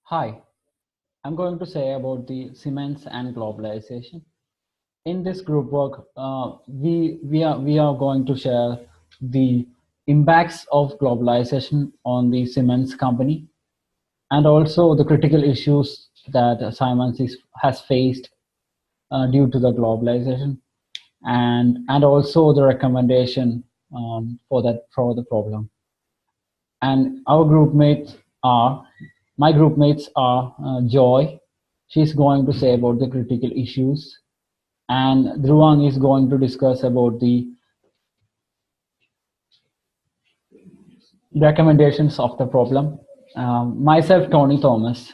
Hi, I'm going to say about the Siemens and Globalization. In this group work, we are going to share the impacts of globalization on the Siemens company and also the critical issues that has faced due to the globalization and also the recommendation for the problem. And our group mates are my group mates are Joy. She's going to say about the critical issues, and Dhruvang is going to discuss about the recommendations of the problem. Myself, Tony Thomas.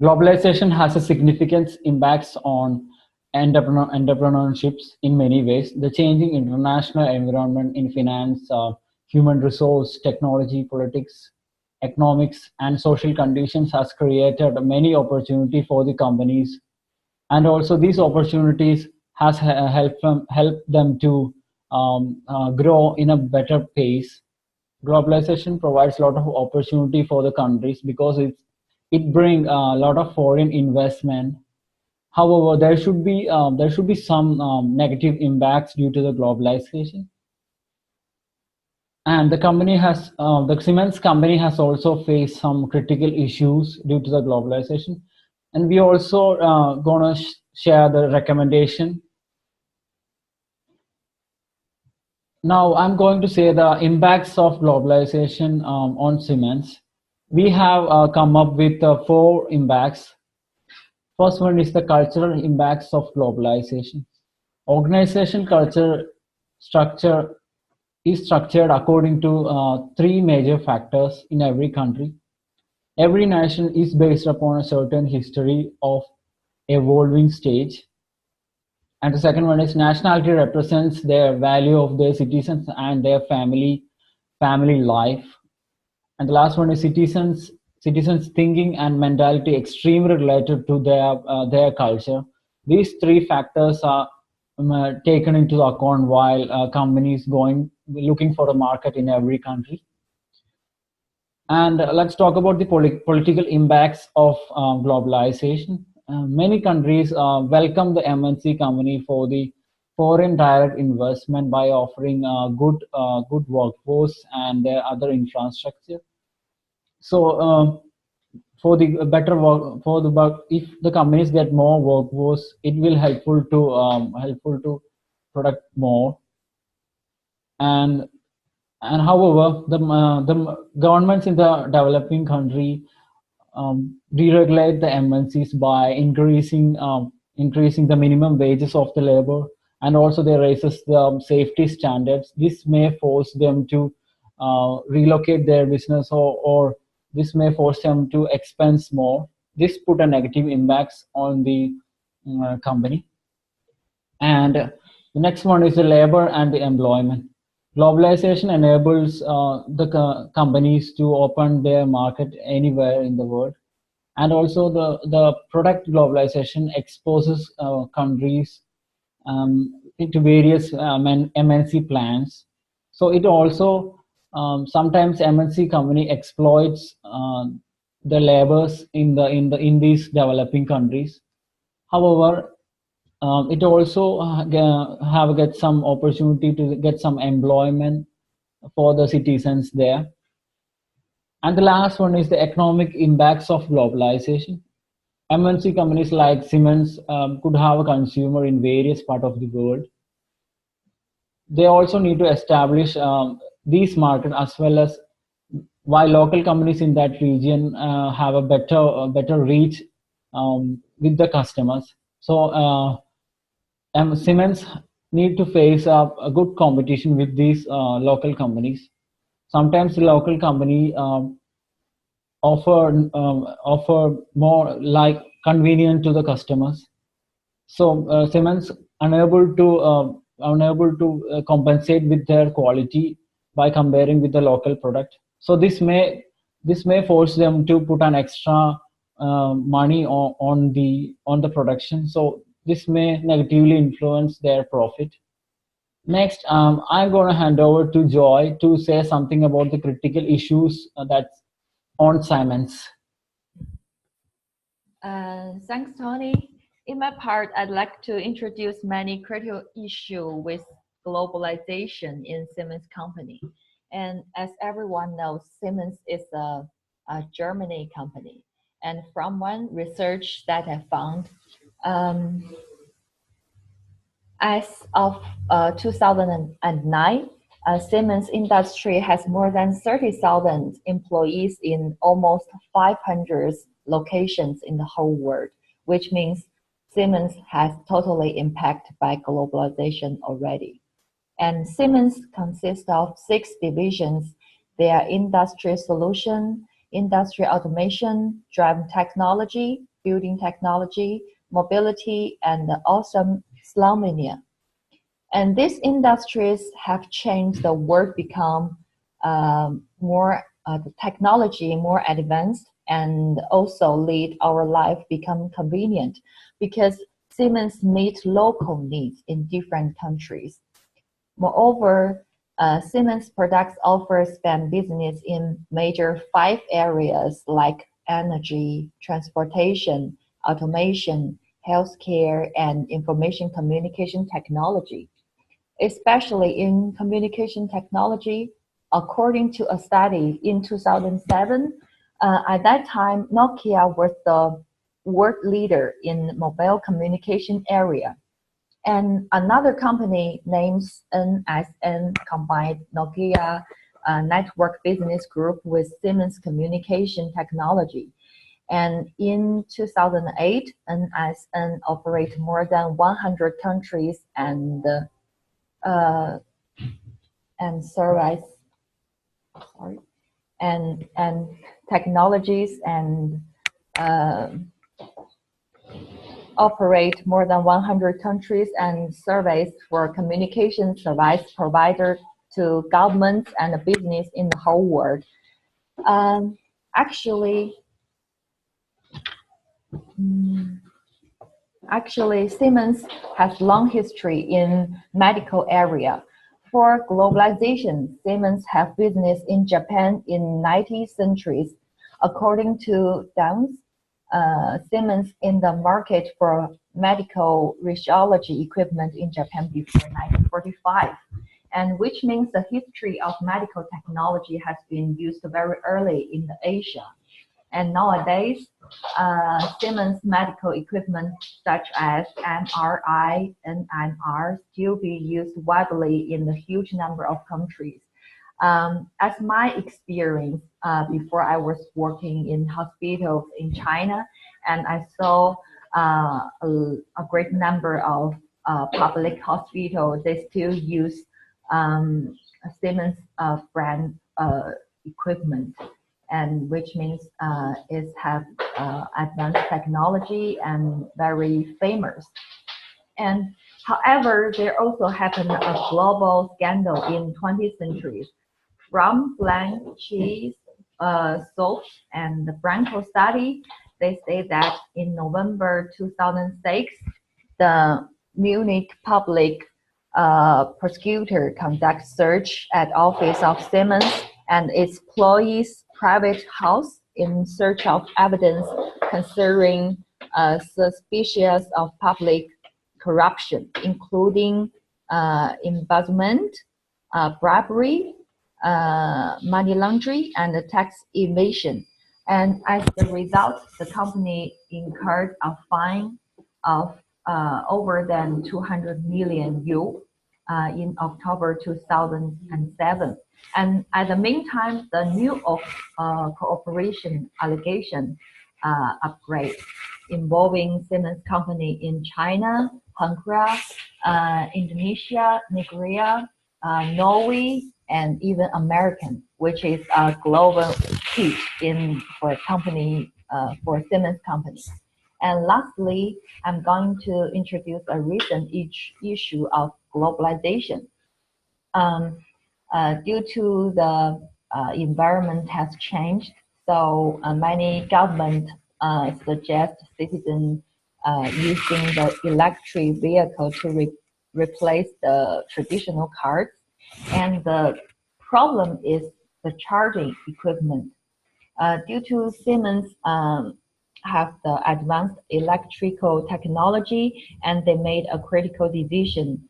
Globalization has a significant impacts on entrepreneurships in many ways. The changing international environment in finance, human resource, technology, politics, economics, and social conditions has created many opportunity for the companies, and also these opportunities has helped them to grow in a better pace. Globalization provides a lot of opportunity for the countries because it brings a lot of foreign investment. However, there should be some negative impacts due to the globalization. And the Siemens company has also faced some critical issues due to the globalization. And we also gonna share the recommendation. Now I'm going to say the impacts of globalization on Siemens. We have come up with four impacts. First one is the cultural impacts of globalization. Organization culture structure is structured according to three major factors in every country. Every nation is based upon a certain history of evolving stage. And the second one is nationality represents their value of their citizens and their family life. And the last one is citizens thinking and mentality extremely related to their culture. These three factors are taken into account while companies going looking for a market in every country. And let's talk about the political impacts of globalization. Many countries welcome the MNC company for the foreign direct investment by offering good workforce and their other infrastructure. So for the better work for the work, if the companies get more workforce, it will helpful to product more. And however, the governments in the developing country deregulate the MNCs by increasing the minimum wages of the labor, and also they raises the safety standards. This may force them to relocate their business, or this may force them to expense more. This put a negative impacts on the company. And the next one is the labor and the employment. Globalization enables the companies to open their market anywhere in the world. And also the product globalization exposes countries into various MNC plans. So it also sometimes MNC company exploits the labors in these developing countries. However, it also get some opportunity to get some employment for the citizens there. And the last one is the economic impacts of globalization. MNC companies like Siemens could have a consumer in various parts of the world. They also need to establish these markets, as well as why local companies in that region have a better reach with the customers. So Siemens need to face a good competition with these local companies. Sometimes the local company offer more like convenient to the customers. So Siemens unable to compensate with their quality by comparing with the local product. So this may force them to put an extra money on the production. So this may negatively influence their profit. Next, I'm going to hand over to Joy to say something about the critical issues that's on Siemens. Thanks, Tony. In my part, I'd like to introduce many critical issues with globalization in Siemens company. And as everyone knows, Siemens is a Germany company. And from one research that I found, um, as of 2009, Siemens industry has more than 30,000 employees in almost 500 locations in the whole world, which means Siemens has totally impacted by globalization already. And Siemens consists of 6 divisions. They are industry solution, industry automation, drive technology, building technology, mobility, and also Slovenia. And these industries have changed the world, become more the technology more advanced, and also lead our life become convenient because Siemens meet local needs in different countries. Moreover, Siemens products offer span business in major 5 areas like energy, transportation, automation, healthcare, and information communication technology. Especially in communication technology, according to a study in 2007, at that time, Nokia was the world leader in mobile communication area. And another company named NSN combined Nokia network business group with Siemens communication technology. And in 2008, NSN operated more than 100 countries and service, and technologies and operate more than 100 countries and surveys for communication service provider to governments and business in the whole world. Actually, Siemens has long history in medical area. For globalization, Siemens have business in Japan in 19th centuries. According to Downs, Siemens in the market for medical radiology equipment in Japan before 1945, and which means the history of medical technology has been used very early in Asia. And nowadays, Siemens medical equipment such as MRI and MR still be used widely in a huge number of countries. As my experience before, I was working in hospitals in China, and I saw a great number of public hospitals. They still use Siemens brand equipment, and which means it have advanced technology and very famous. And however, there also happened a global scandal in 20th century. From blank cheese soap and the Branco study, they say that in November 2006, the Munich public prosecutor conduct search at office of Siemens and its employees' private house in search of evidence concerning suspicious of public corruption, including embezzlement, bribery, money laundering, and tax evasion. And as the result, the company incurred a fine of over than 200 million euro in October 2007. And at the meantime, the new cooperation allegation upgrade involving Siemens company in China, Hungary, Indonesia, Nigeria, Norway, and even American, which is a global hit for company for Siemens company. And lastly, I'm going to introduce a recent issue of globalization. Due to the environment has changed, so many government suggest citizens using the electric vehicle to replace the traditional cards. And the problem is the charging equipment. Due to Siemens have the advanced electrical technology, and they made a critical decision.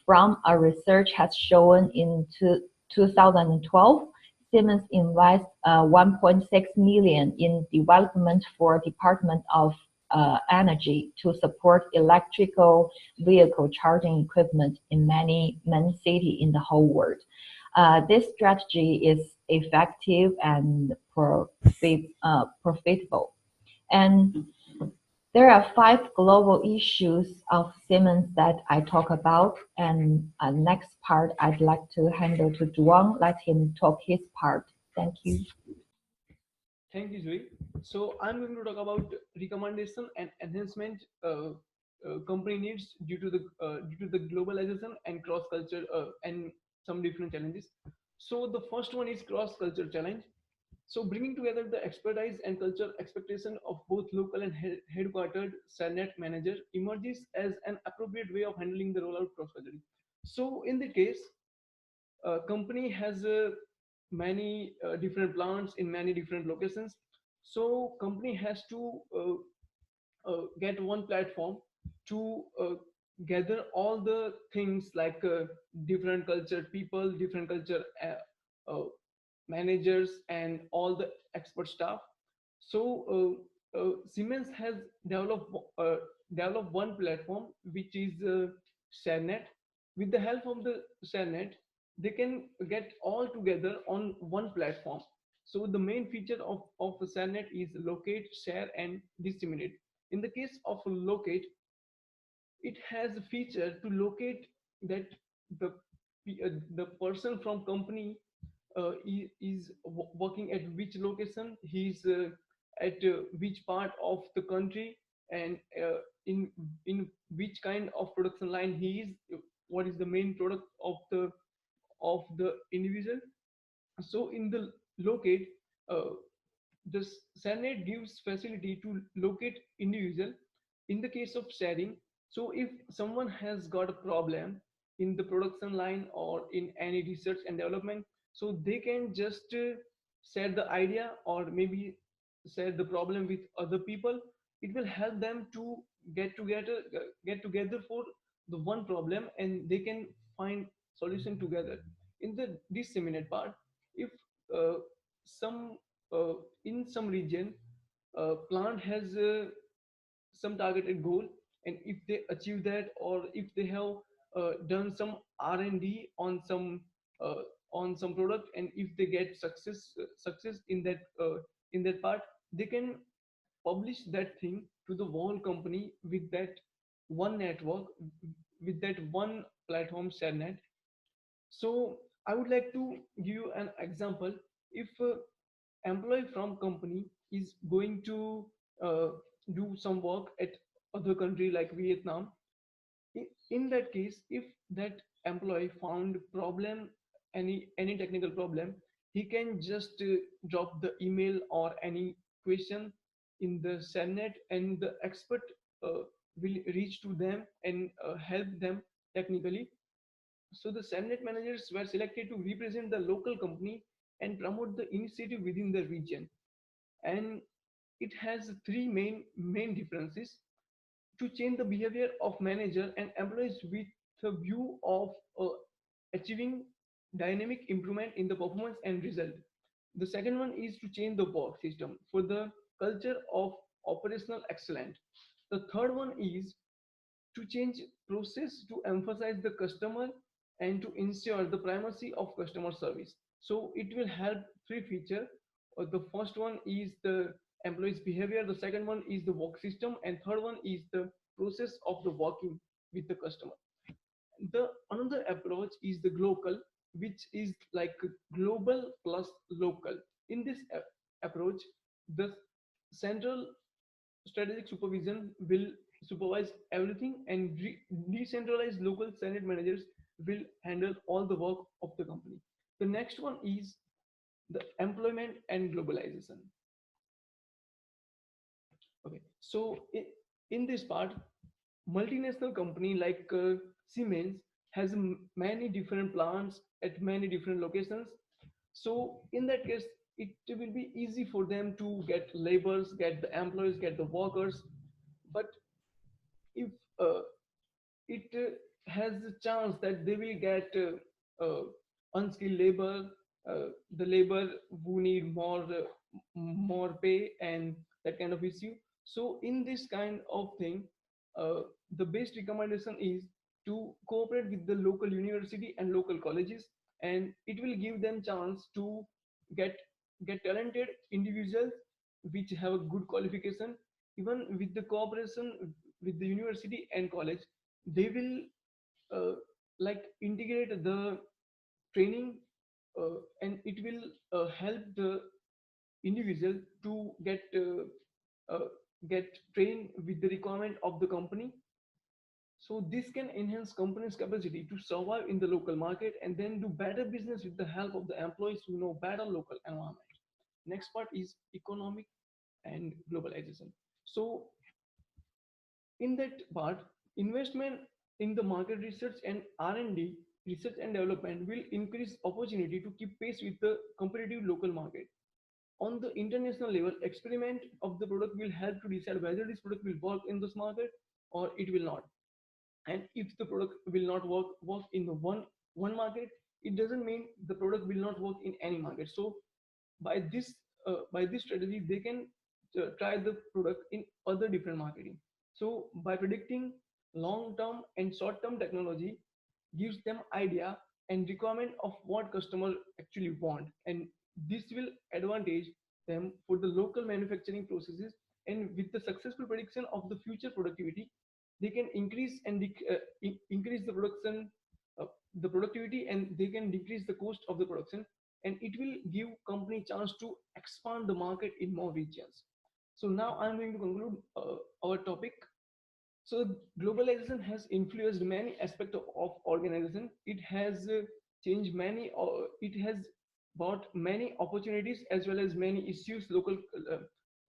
From a research has shown in 2012, Siemens invest 1.6 million in development for Department of Energy to support electrical vehicle charging equipment in many cities in the whole world. This strategy is effective and profitable. And there are five global issues of Siemens that I talk about. And next part, I'd like to hand over to Duong. Let him talk his part. Thank you. Thank you, Zoe. So I'm going to talk about recommendation and enhancement company needs due to the globalization and cross culture and some different challenges. So the first one is cross culture challenge. So bringing together the expertise and culture expectation of both local and headquartered SANET manager emerges as an appropriate way of handling the rollout cross culturally. So in the case, company has many different plants in many different locations, so company has to get one platform to gather all the things like different culture people, different culture managers and all the expert staff. So Siemens has developed uh, developed one platform which is ShareNet. With the help of the ShareNet, they can get all together on one platform. So the main feature of the ShareNet is locate, share, and disseminate. In the case of locate, it has a feature to locate that the the person from company is working at which location, he's at which part of the country, and in which kind of production line he is, what is the main product of the individual. So in the locate, uh, the Senate gives facility to locate individual. In the case of sharing, so if someone has got a problem in the production line or in any research and development, so they can just share the idea or maybe share the problem with other people. It will help them to get together for the one problem, and they can find solution together. In the disseminate part, if uh, some uh, in some region plant has some targeted goal, and if they achieve that, or if they have done some R&D uh, on some product, and if they get success in that part, they can publish that thing to the whole company with that one network, with that one platform ShareNet. So I would like to give you an example. If employee from company is going to uh, do some work at other country like Vietnam, in that case, if that employee found problem, any technical problem, he can just drop the email or any question in the ShareNet, and the expert will reach to them and help them technically. So the SAMNet managers were selected to represent the local company and promote the initiative within the region. And it has three main differences: to change the behavior of manager and employees with the view of achieving dynamic improvement in the performance and result. The second one is to change the work system for the culture of operational excellence. The third one is to change process to emphasize the customer and to ensure the primacy of customer service. So it will help three feature. The first one is the employees behavior, the second one is the work system, and third one is the process of the working with the customer. The another approach is the global, which is like global plus local. In this approach, the central strategic supervision will supervise everything, and decentralized local Senate managers will handle all the work of the company. The next one is the employment and globalization. Okay, so in this part, multinational company like Siemens has many different plants at many different locations. So in that case, it will be easy for them to get laborers, get the employees, get the workers. But if it has a chance that they will get unskilled labor, the labor who need more pay and that kind of issue. So in this kind of thing, the best recommendation is to cooperate with the local university and local colleges, and it will give them chance to get get talented individuals which have a good qualification. Even with the cooperation with the university and college, they will like integrate the training, and it will help the individual to uh, get trained with the requirement of the company. So this can enhance company's capacity to survive in the local market and then do better business with the help of the employees who know better local environment. Next part is economic and globalization. So in that part, investment in the market research and R&D, research and development, will increase opportunity to keep pace with the competitive local market. On the international level, experiment of the product will help to decide whether this product will work in this market or it will not. And if the product will not work in the one market, it doesn't mean the product will not work in any market. So by this strategy, they can try the product in other different marketing. So by predicting long term and short term technology gives them idea and requirement of what customer actually want, and this will advantage them for the local manufacturing processes. And with the successful prediction of the future productivity, they can increase uh, the productivity, and they can decrease the cost of the production, and it will give company chance to expand the market in more regions. So now I'm going to conclude our topic. So globalization has influenced many aspects of organization. It has changed many, it has brought many opportunities as well as uh,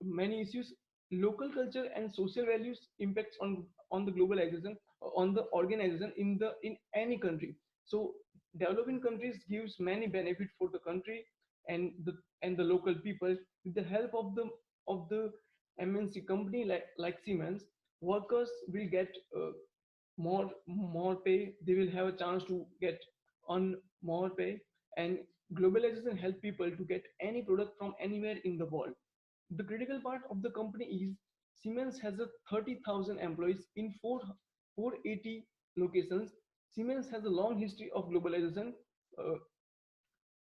many issues. Local culture and social values impacts on the globalization, on the organization in any country. So developing countries gives many benefit for the country and the local people. With the help of the MNC company like Siemens, workers will get more pay. They will have a chance to get on more pay, and globalization help people to get any product from anywhere in the world. The critical part of the company is Siemens has a 30,000 employees in 480 locations. Siemens has a long history of globalization. Uh,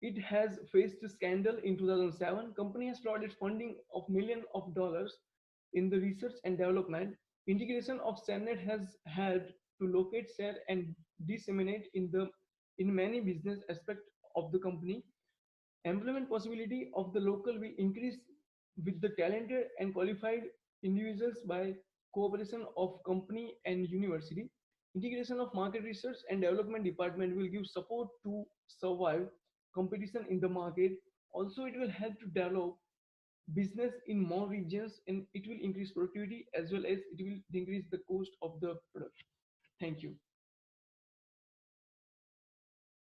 it has faced a scandal in 2007. Company has provided funding of millions of dollars in the research and development. Integration of SANET has helped to locate, share, and disseminate in many business aspects of the company. Employment possibility of the local will increase with the talented and qualified individuals by cooperation of company and university. Integration of market research and development department will give support to survive competition in the market. Also, it will help to develop business in more regions, and it will increase productivity as well as it will decrease the cost of the product. Thank you.